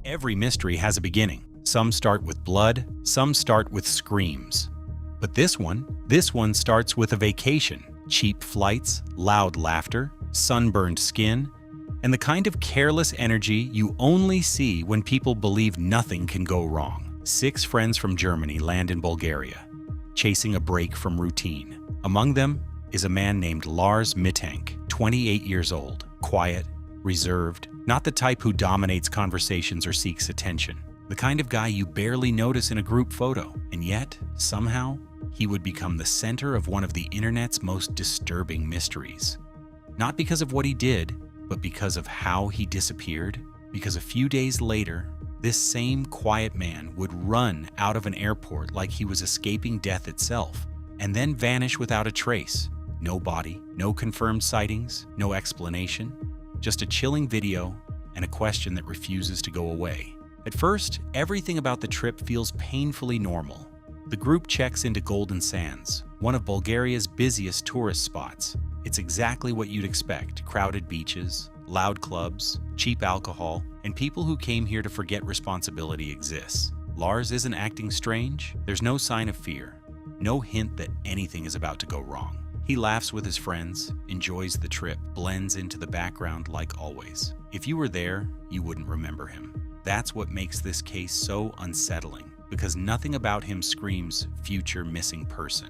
Every mystery has a beginning. Some start with blood, some start with screams. But this one starts with a vacation. Cheap flights, loud laughter, sunburned skin, and the kind of careless energy you only see when people believe nothing can go wrong. 6 friends from Germany land in Bulgaria, chasing a break from routine. Among them is a man named Lars Mittank, 28 years old, quiet, reserved, not the type who dominates conversations or seeks attention. The kind of guy you barely notice in a group photo, and yet, somehow, he would become the center of one of the internet's most disturbing mysteries. Not because of what he did, but because of how he disappeared. Because a few days later, this same quiet man would run out of an airport like he was escaping death itself, and then vanish without a trace. No body, no confirmed sightings, no explanation, just a chilling video and a question that refuses to go away. At first, everything about the trip feels painfully normal. The group checks into Golden Sands, one of Bulgaria's busiest tourist spots. It's exactly what you'd expect: crowded beaches, loud clubs, cheap alcohol, and people who came here to forget responsibility exists. Lars isn't acting strange. There's no sign of fear, no hint that anything is about to go wrong. He laughs with his friends, enjoys the trip, blends into the background like always. If you were there, you wouldn't remember him. That's what makes this case so unsettling, because nothing about him screams future missing person.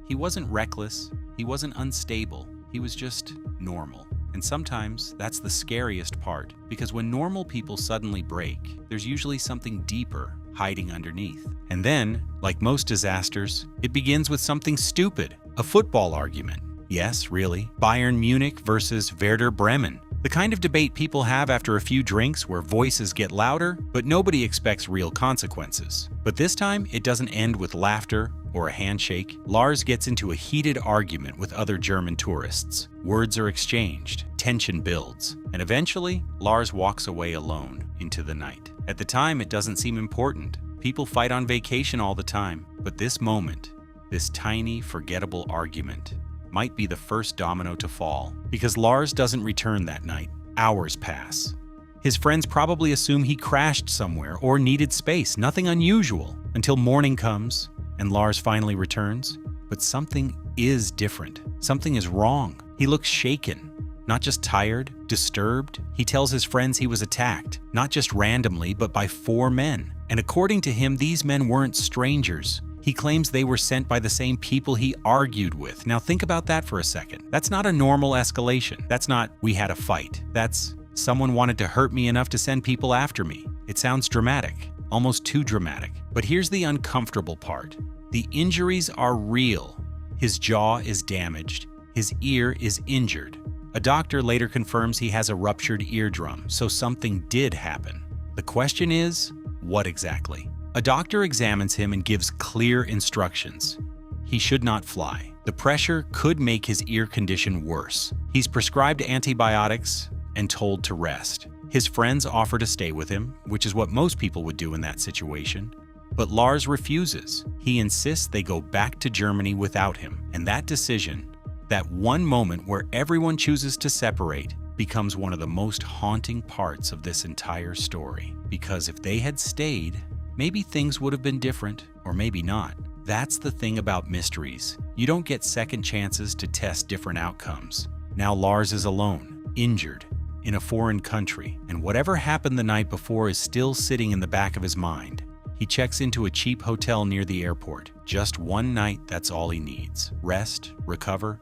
He wasn't reckless, he wasn't unstable, he was just normal. And sometimes that's the scariest part, because when normal people suddenly break, there's usually something deeper hiding underneath. And then, like most disasters, it begins with something stupid, a football argument. Yes, really, Bayern Munich versus Werder Bremen. The kind of debate people have after a few drinks where voices get louder, but nobody expects real consequences. But this time, it doesn't end with laughter or a handshake. Lars gets into a heated argument with other German tourists. Words are exchanged, tension builds, and eventually, Lars walks away alone into the night. At the time, it doesn't seem important. People fight on vacation all the time. But this moment, this tiny, forgettable argument, might be the first domino to fall. Because Lars doesn't return that night. Hours pass. His friends probably assume he crashed somewhere or needed space, nothing unusual, until morning comes and Lars finally returns. But something is different. Something is wrong. He looks shaken, not just tired, disturbed. He tells his friends he was attacked, not just randomly, but by 4 men. And according to him, these men weren't strangers. He claims they were sent by the same people he argued with. Now think about that for a second. That's not a normal escalation. That's not, we had a fight. That's, someone wanted to hurt me enough to send people after me. It sounds dramatic, almost too dramatic. But here's the uncomfortable part. The injuries are real. His jaw is damaged. His ear is injured. A doctor later confirms he has a ruptured eardrum, so something did happen. The question is, what exactly? A doctor examines him and gives clear instructions. He should not fly. The pressure could make his ear condition worse. He's prescribed antibiotics and told to rest. His friends offer to stay with him, which is what most people would do in that situation. But Lars refuses. He insists they go back to Germany without him. And that decision, that one moment where everyone chooses to separate, becomes one of the most haunting parts of this entire story. Because if they had stayed, maybe things would have been different, or maybe not. That's the thing about mysteries. You don't get second chances to test different outcomes. Now Lars is alone, injured, in a foreign country, and whatever happened the night before is still sitting in the back of his mind. He checks into a cheap hotel near the airport. Just one night, that's all he needs. Rest, recover,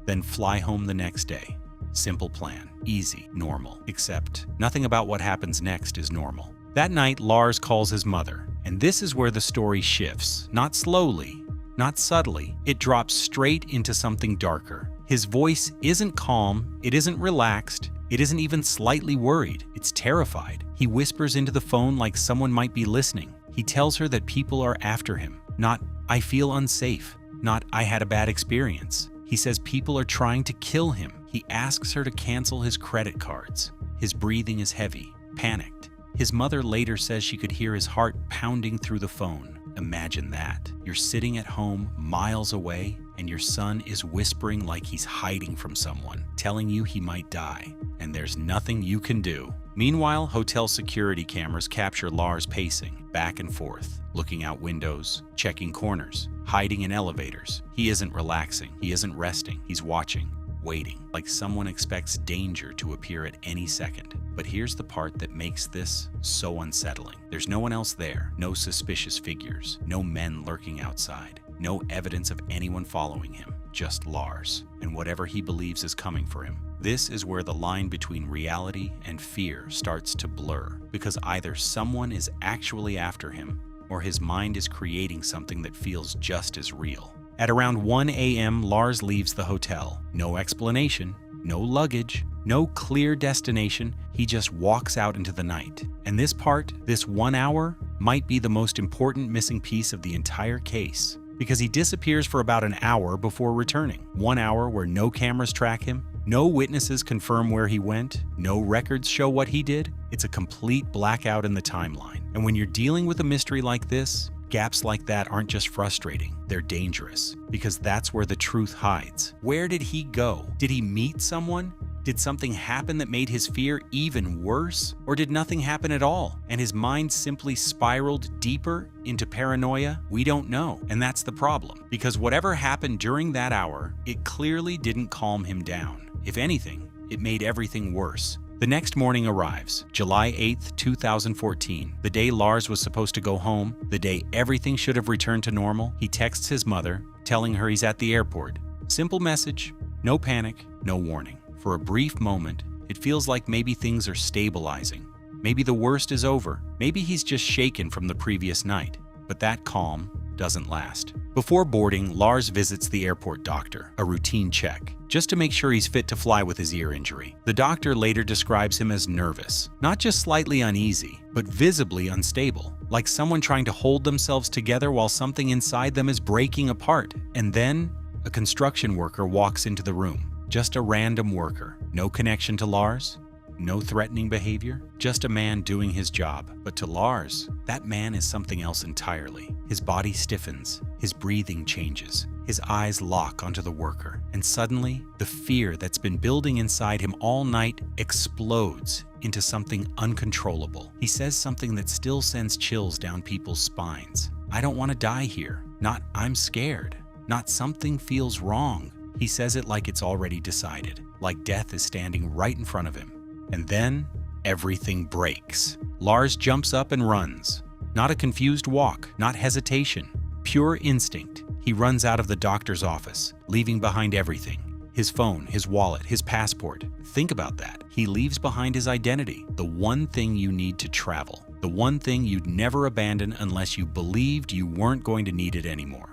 then fly home the next day. Simple plan, easy, normal. Except nothing about what happens next is normal. That night, Lars calls his mother, and this is where the story shifts. Not slowly, not subtly, it drops straight into something darker. His voice isn't calm, it isn't relaxed, it isn't even slightly worried, it's terrified. He whispers into the phone like someone might be listening. He tells her that people are after him. Not, I feel unsafe. Not, I had a bad experience. He says people are trying to kill him. He asks her to cancel his credit cards. His breathing is heavy, panicked. His mother later says she could hear his heart pounding through the phone. Imagine that. You're sitting at home, miles away, and your son is whispering like he's hiding from someone, telling you he might die, and there's nothing you can do. Meanwhile, hotel security cameras capture Lars pacing back and forth, looking out windows, checking corners, hiding in elevators. He isn't relaxing, he isn't resting, he's watching, waiting, like someone expects danger to appear at any second. But here's the part that makes this so unsettling. There's no one else there, no suspicious figures, no men lurking outside, no evidence of anyone following him, just Lars, and whatever he believes is coming for him. This is where the line between reality and fear starts to blur, because either someone is actually after him, or his mind is creating something that feels just as real. At around 1 a.m., Lars leaves the hotel. No explanation, no luggage, no clear destination. He just walks out into the night. And this part, this 1 hour, might be the most important missing piece of the entire case, because he disappears for about an hour before returning. 1 hour where no cameras track him, no witnesses confirm where he went, no records show what he did. It's a complete blackout in the timeline. And when you're dealing with a mystery like this, gaps like that aren't just frustrating, they're dangerous, because that's where the truth hides. Where did he go? Did he meet someone? Did something happen that made his fear even worse? Or did nothing happen at all, and his mind simply spiraled deeper into paranoia? We don't know, and that's the problem, because whatever happened during that hour, it clearly didn't calm him down. If anything, it made everything worse. The next morning arrives, July 8th, 2014, the day Lars was supposed to go home, the day everything should have returned to normal. He texts his mother, telling her he's at the airport. Simple message, no panic, no warning. For a brief moment, it feels like maybe things are stabilizing. Maybe the worst is over. Maybe he's just shaken from the previous night. But that calm doesn't last. Before boarding, Lars visits the airport doctor, a routine check, just to make sure he's fit to fly with his ear injury. The doctor later describes him as nervous, not just slightly uneasy, but visibly unstable, like someone trying to hold themselves together while something inside them is breaking apart. And then, a construction worker walks into the room. Just a random worker, no connection to Lars, no threatening behavior, just a man doing his job. But to Lars, that man is something else entirely. His body stiffens, his breathing changes, his eyes lock onto the worker, and suddenly, the fear that's been building inside him all night explodes into something uncontrollable. He says something that still sends chills down people's spines. I don't want to die here. Not I'm scared. Not something feels wrong. He says it like it's already decided, like death is standing right in front of him. And then, everything breaks. Lars jumps up and runs. Not a confused walk, not hesitation, pure instinct. He runs out of the doctor's office, leaving behind everything. His phone, his wallet, his passport. Think about that. He leaves behind his identity, the one thing you need to travel, the one thing you'd never abandon unless you believed you weren't going to need it anymore.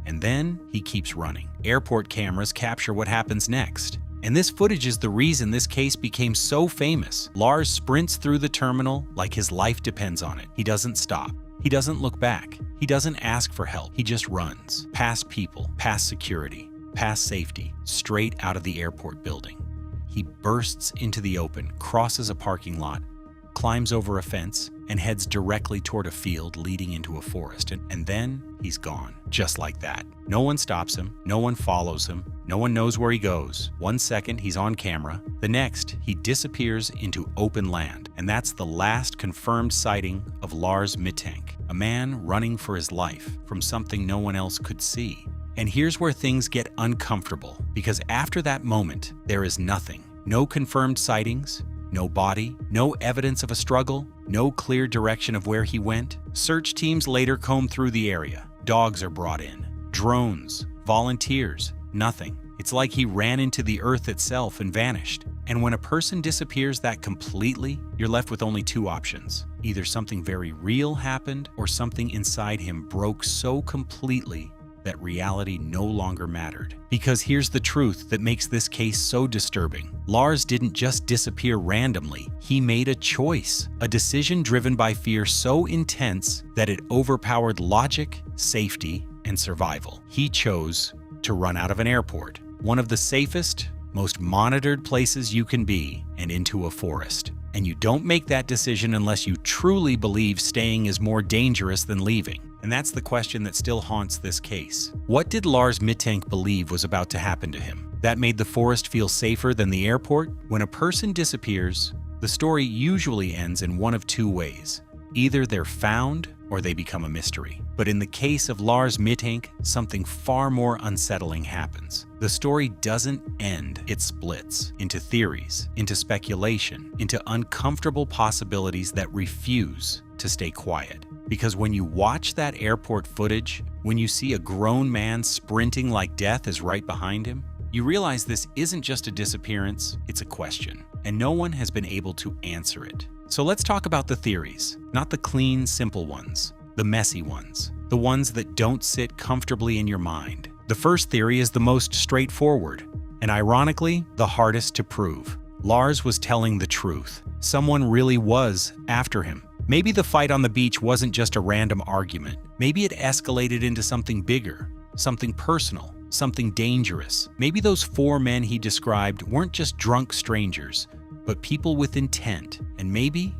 And then he keeps running. Airport cameras capture what happens next. And this footage is the reason this case became so famous. Lars sprints through the terminal like his life depends on it. He doesn't stop. He doesn't look back. He doesn't ask for help. He just runs. Past people, past security, past safety, straight out of the airport building. He bursts into the open, crosses a parking lot, climbs over a fence, and heads directly toward a field leading into a forest. And then he's gone, just like that. No one stops him, no one follows him, no one knows where he goes. 1 second, he's on camera. The next, he disappears into open land. And that's the last confirmed sighting of Lars Mittank, a man running for his life from something no one else could see. And here's where things get uncomfortable, because after that moment, there is nothing. No confirmed sightings, no body, no evidence of a struggle, no clear direction of where he went. Search teams later comb through the area. Dogs are brought in, drones, volunteers, nothing. It's like he ran into the earth itself and vanished. And when a person disappears that completely, you're left with only two options. Either something very real happened, or something inside him broke so completely that reality no longer mattered. Because here's the truth that makes this case so disturbing. Lars didn't just disappear randomly. He made a choice, a decision driven by fear so intense that it overpowered logic, safety, and survival. He chose to run out of an airport, one of the safest, most monitored places you can be, and into a forest. And you don't make that decision unless you truly believe staying is more dangerous than leaving. And that's the question that still haunts this case. What did Lars Mittank believe was about to happen to him? That made the forest feel safer than the airport? When a person disappears, the story usually ends in one of two ways. Either they're found or they become a mystery. But in the case of Lars Mittank, something far more unsettling happens. The story doesn't end, it splits into theories, into speculation, into uncomfortable possibilities that refuse to stay quiet. Because when you watch that airport footage, when you see a grown man sprinting like death is right behind him, you realize this isn't just a disappearance, it's a question, and no one has been able to answer it. So let's talk about the theories, not the clean, simple ones, the messy ones, the ones that don't sit comfortably in your mind. The first theory is the most straightforward, and ironically, the hardest to prove. Lars was telling the truth. Someone really was after him. Maybe the fight on the beach wasn't just a random argument. Maybe it escalated into something bigger, something personal, something dangerous. Maybe those 4 men he described weren't just drunk strangers, but people with intent. And maybe,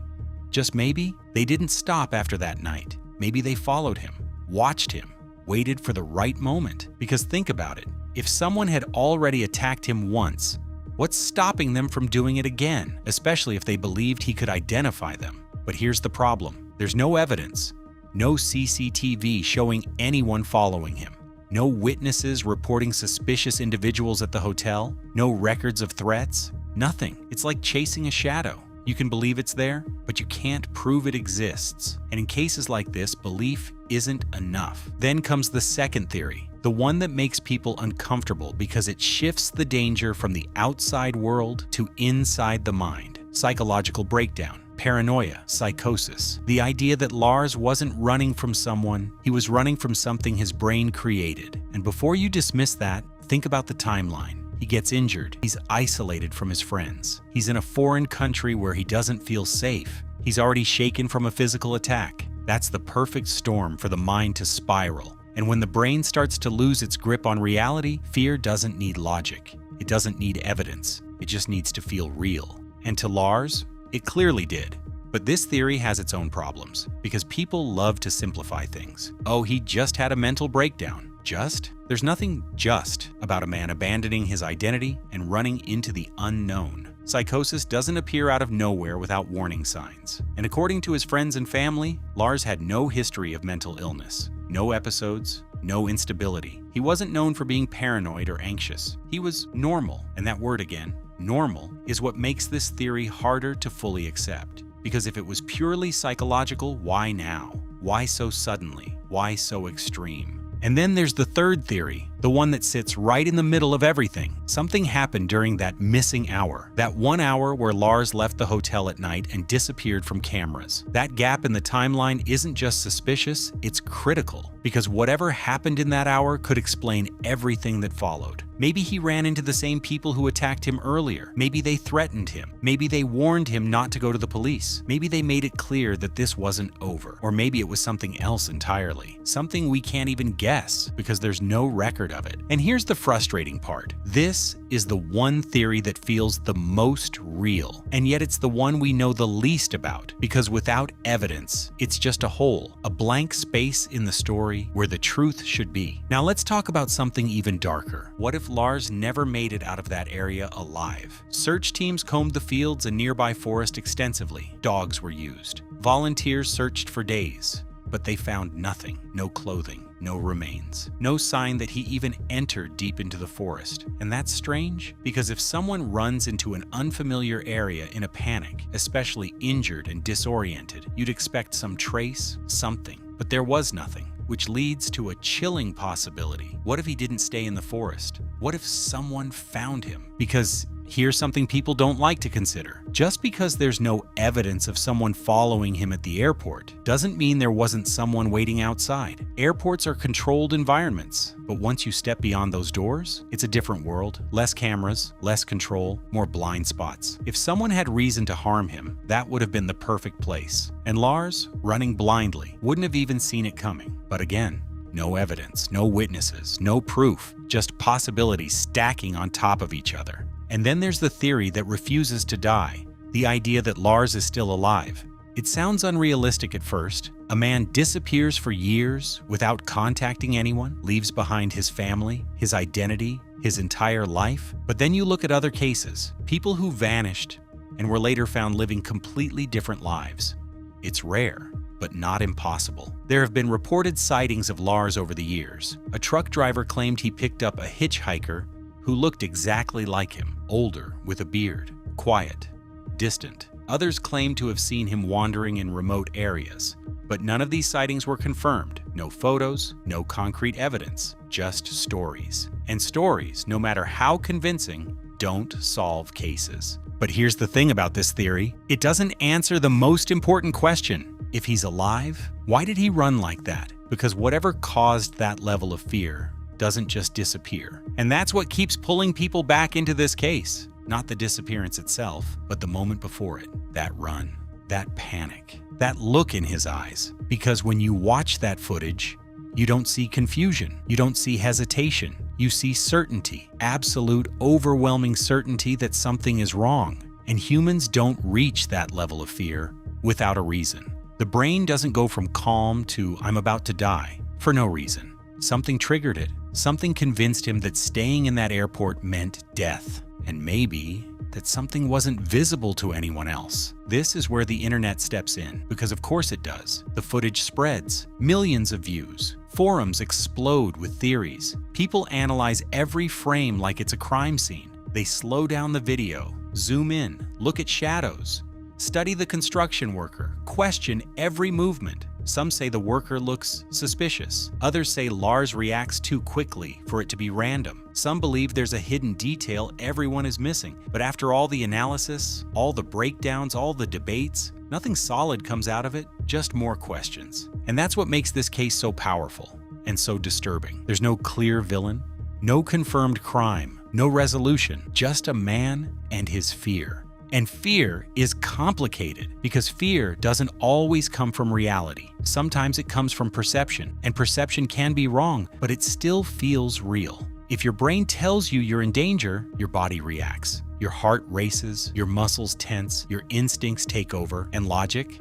just maybe, they didn't stop after that night. Maybe they followed him, watched him, waited for the right moment. Because think about it, if someone had already attacked him once, what's stopping them from doing it again, especially if they believed he could identify them? But here's the problem. There's no evidence, no CCTV showing anyone following him, no witnesses reporting suspicious individuals at the hotel, no records of threats, nothing. It's like chasing a shadow. You can believe it's there, but you can't prove it exists. And in cases like this, belief isn't enough. Then comes the second theory, the one that makes people uncomfortable because it shifts the danger from the outside world to inside the mind. Psychological breakdown, paranoia, psychosis. The idea that Lars wasn't running from someone, he was running from something his brain created. And before you dismiss that, think about the timeline. He gets injured. He's isolated from his friends. He's in a foreign country where he doesn't feel safe. He's already shaken from a physical attack. That's the perfect storm for the mind to spiral. And when the brain starts to lose its grip on reality, fear doesn't need logic. It doesn't need evidence. It just needs to feel real. And to Lars, it clearly did. But this theory has its own problems, because people love to simplify things. Oh, he just had a mental breakdown. Just? There's nothing just about a man abandoning his identity and running into the unknown. Psychosis doesn't appear out of nowhere without warning signs. And according to his friends and family, Lars had no history of mental illness, no episodes, no instability. He wasn't known for being paranoid or anxious. He was normal, and that word again, normal, is what makes this theory harder to fully accept. Because if it was purely psychological, why now? Why so suddenly? Why so extreme? And then there's the third theory, the one that sits right in the middle of everything. Something happened during that missing hour, that 1 hour where Lars left the hotel at night and disappeared from cameras. That gap in the timeline isn't just suspicious, it's critical, because whatever happened in that hour could explain everything that followed. Maybe he ran into the same people who attacked him earlier. Maybe they threatened him. Maybe they warned him not to go to the police. Maybe they made it clear that this wasn't over. Or maybe it was something else entirely. Something we can't even guess because there's no record of it. And here's the frustrating part. This is the one theory that feels the most real. And yet it's the one we know the least about, because without evidence, it's just a hole, a blank space in the story where the truth should be. Now let's talk about something even darker. What if Lars never made it out of that area alive? Search teams combed the fields and nearby forest extensively. Dogs were used. Volunteers searched for days, but they found nothing. No clothing, no remains, no sign that he even entered deep into the forest. And that's strange, because if someone runs into an unfamiliar area in a panic, especially injured and disoriented, you'd expect some trace, something. But there was nothing, which leads to a chilling possibility. What if he didn't stay in the forest? What if someone found him? Because here's something people don't like to consider. Just because there's no evidence of someone following him at the airport doesn't mean there wasn't someone waiting outside. Airports are controlled environments, but once you step beyond those doors, it's a different world. Less cameras, less control, more blind spots. If someone had reason to harm him, that would have been the perfect place. And Lars, running blindly, wouldn't have even seen it coming. But again, no evidence, no witnesses, no proof, just possibilities stacking on top of each other. And then there's the theory that refuses to die, the idea that Lars is still alive, It sounds unrealistic at first. A man disappears for years without contacting anyone, leaves behind his family, his identity, his entire life. But then you look at other cases, people who vanished and were later found living completely different lives. It's rare, but not impossible. There have been reported sightings of Lars over the years. A truck driver claimed he picked up a hitchhiker who looked exactly like him, older, with a beard, quiet, distant. Others claimed to have seen him wandering in remote areas, but none of these sightings were confirmed. No photos, no concrete evidence, just stories. And stories, no matter how convincing, don't solve cases. But here's the thing about this theory. It doesn't answer the most important question. If he's alive, why did he run like that? Because whatever caused that level of fear doesn't just disappear. And that's what keeps pulling people back into this case. Not the disappearance itself, but the moment before it. That run, that panic, that look in his eyes. Because when you watch that footage, you don't see confusion, you don't see hesitation, you see certainty, absolute, overwhelming certainty that something is wrong. And humans don't reach that level of fear without a reason. The brain doesn't go from calm to "I'm about to die" for no reason. Something triggered it. Something convinced him that staying in that airport meant death. And maybe that something wasn't visible to anyone else. This is where the internet steps in, because of course it does. The footage spreads, millions of views. Forums explode with theories. People analyze every frame like it's a crime scene. They slow down the video, zoom in, look at shadows, study the construction worker, question every movement. Some say the worker looks suspicious. Others say Lars reacts too quickly for it to be random. Some believe there's a hidden detail everyone is missing. But after all the analysis, all the breakdowns, all the debates, nothing solid comes out of it, just more questions. And that's what makes this case so powerful and so disturbing. There's no clear villain, no confirmed crime, no resolution, just a man and his fear. And fear is complicated because fear doesn't always come from reality. Sometimes it comes from perception, and perception can be wrong, but it still feels real. If your brain tells you you're in danger, your body reacts. Your heart races, your muscles tense, your instincts take over, and logic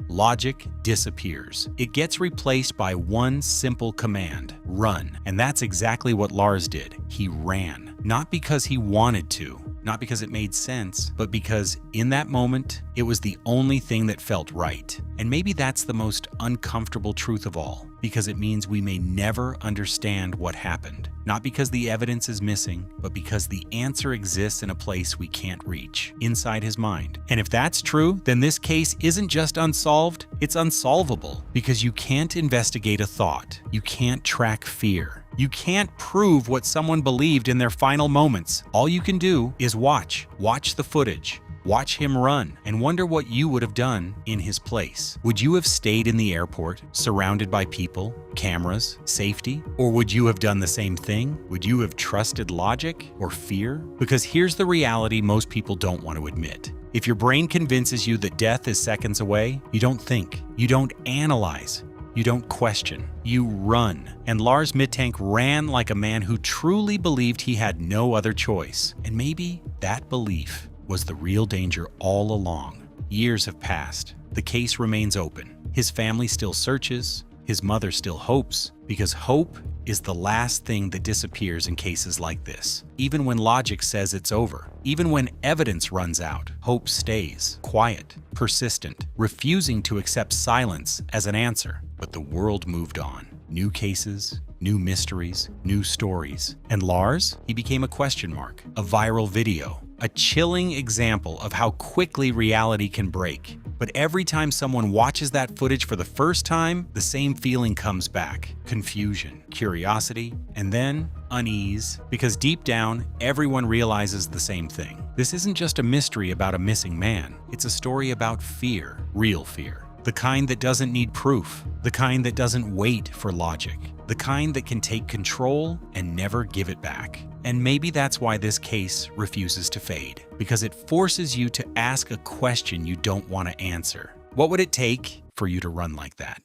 disappears. It gets replaced by one simple command: run. And that's exactly what Lars did. He ran. Not because he wanted to, not because it made sense, but because in that moment, it was the only thing that felt right. And maybe that's the most uncomfortable truth of all, because it means we may never understand what happened. Not because the evidence is missing, but because the answer exists in a place we can't reach, inside his mind. And if that's true, then this case isn't just unsolved, it's unsolvable. Because you can't investigate a thought. You can't track fear. You can't prove what someone believed in their final moments. All you can do is watch the footage. Watch him run and wonder what you would have done in his place. Would you have stayed in the airport, surrounded by people, cameras, safety? Or would you have done the same thing? Would you have trusted logic or fear? Because here's the reality most people don't want to admit. If your brain convinces you that death is seconds away, you don't think, you don't analyze, you don't question, you run. And Lars Mittank ran like a man who truly believed he had no other choice. And maybe that belief was the real danger all along. Years have passed. The case remains open. His family still searches. His mother still hopes, because hope is the last thing that disappears in cases like this. Even when logic says it's over, even when evidence runs out, hope stays, quiet, persistent, refusing to accept silence as an answer. But the world moved on. New cases, new mysteries, new stories. And Lars, he became a question mark, a viral video, a chilling example of how quickly reality can break. But every time someone watches that footage for the first time, the same feeling comes back: confusion, curiosity, and then unease, because deep down, everyone realizes the same thing. This isn't just a mystery about a missing man. It's a story about fear, real fear. The kind that doesn't need proof, the kind that doesn't wait for logic, the kind that can take control and never give it back. And maybe that's why this case refuses to fade, because it forces you to ask a question you don't want to answer. What would it take for you to run like that?